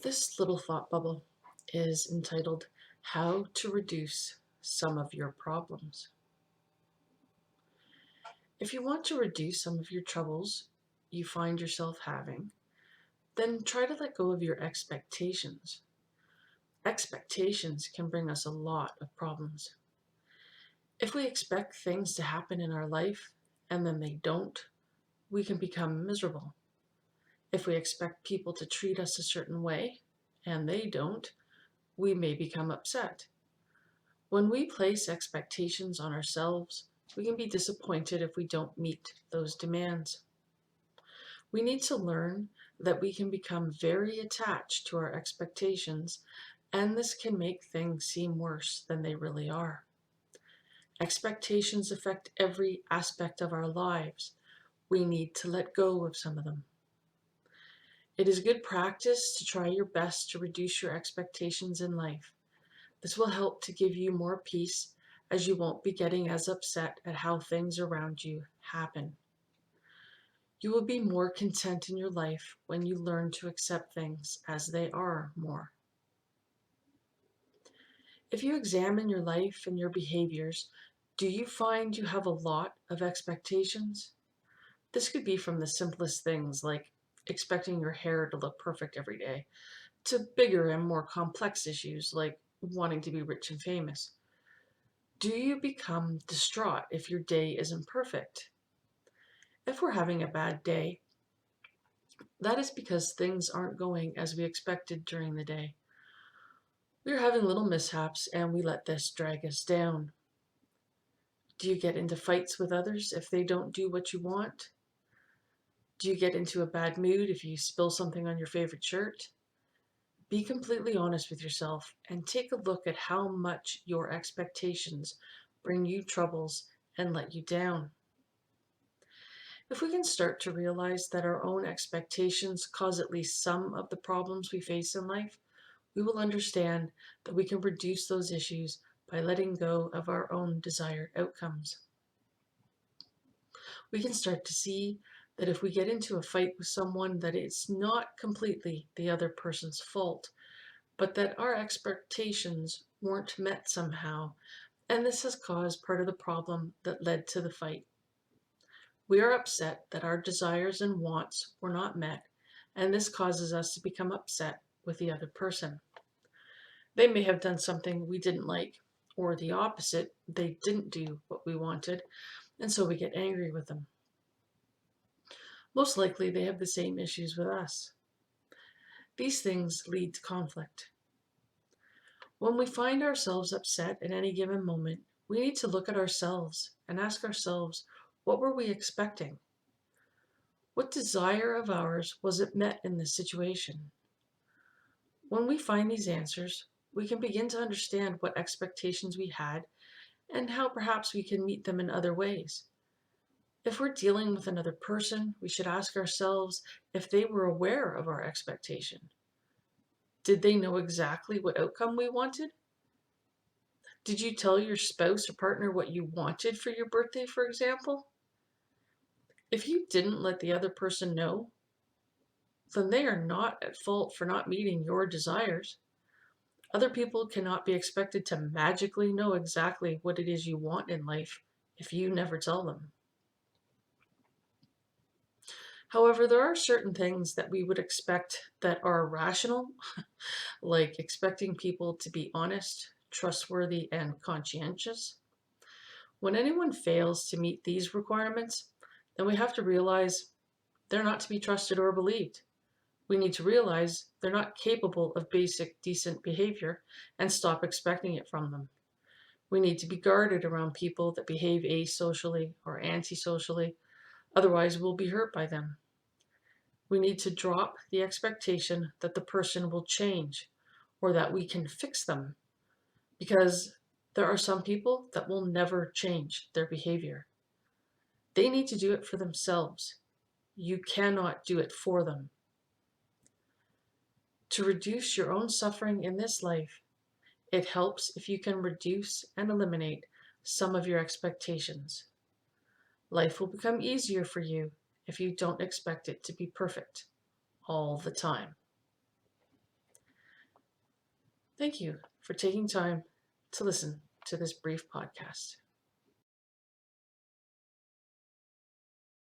This little thought bubble is entitled How to Reduce Some of Your Problems. If you want to reduce some of your troubles you find yourself having, then try to let go of your expectations. Expectations can bring us a lot of problems. If we expect things to happen in our life and then they don't, we can become miserable. If we expect people to treat us a certain way and they don't, we may become upset. When we place expectations on ourselves, we can be disappointed if we don't meet those demands. We need to learn that we can become very attached to our expectations, and this can make things seem worse than they really are. Expectations affect every aspect of our lives. We need to let go of some of them. It is good practice to try your best to reduce your expectations in life. This will help to give you more peace, as you won't be getting as upset at how things around you happen. You will be more content in your life when you learn to accept things as they are more. If you examine your life and your behaviors, do you find you have a lot of expectations? This could be from the simplest things like expecting your hair to look perfect every day, to bigger and more complex issues like wanting to be rich and famous. Do you become distraught if your day isn't perfect? If we're having a bad day, that is because things aren't going as we expected during the day. We're having little mishaps and we let this drag us down. Do you get into fights with others if they don't do what you want? Do you get into a bad mood if you spill something on your favorite shirt? Be completely honest with yourself and take a look at how much your expectations bring you troubles and let you down. If we can start to realize that our own expectations cause at least some of the problems we face in life, we will understand that we can reduce those issues by letting go of our own desired outcomes. We can start to see that if we get into a fight with someone, that it's not completely the other person's fault, but that our expectations weren't met somehow, and this has caused part of the problem that led to the fight. We are upset that our desires and wants were not met, and this causes us to become upset with the other person. They may have done something we didn't like, or the opposite, they didn't do what we wanted, and so we get angry with them. Most likely they have the same issues with us. These things lead to conflict. When we find ourselves upset at any given moment, we need to look at ourselves and ask ourselves, what were we expecting? What desire of ours was it met in this situation? When we find these answers, we can begin to understand what expectations we had and how perhaps we can meet them in other ways. If we're dealing with another person, we should ask ourselves if they were aware of our expectation. Did they know exactly what outcome we wanted? Did you tell your spouse or partner what you wanted for your birthday, for example? If you didn't let the other person know, then they are not at fault for not meeting your desires. Other people cannot be expected to magically know exactly what it is you want in life if you never tell them. However, there are certain things that we would expect that are rational, like expecting people to be honest, trustworthy, and conscientious. When anyone fails to meet these requirements, then we have to realize they're not to be trusted or believed. We need to realize they're not capable of basic decent behavior and stop expecting it from them. We need to be guarded around people that behave asocially or antisocially, otherwise we'll be hurt by them. We need to drop the expectation that the person will change or that we can fix them, because there are some people that will never change their behavior. They need to do it for themselves. You cannot do it for them. To reduce your own suffering in this life, it helps if you can reduce and eliminate some of your expectations. Life will become easier for you if you don't expect it to be perfect all the time. Thank you for taking time to listen to this brief podcast.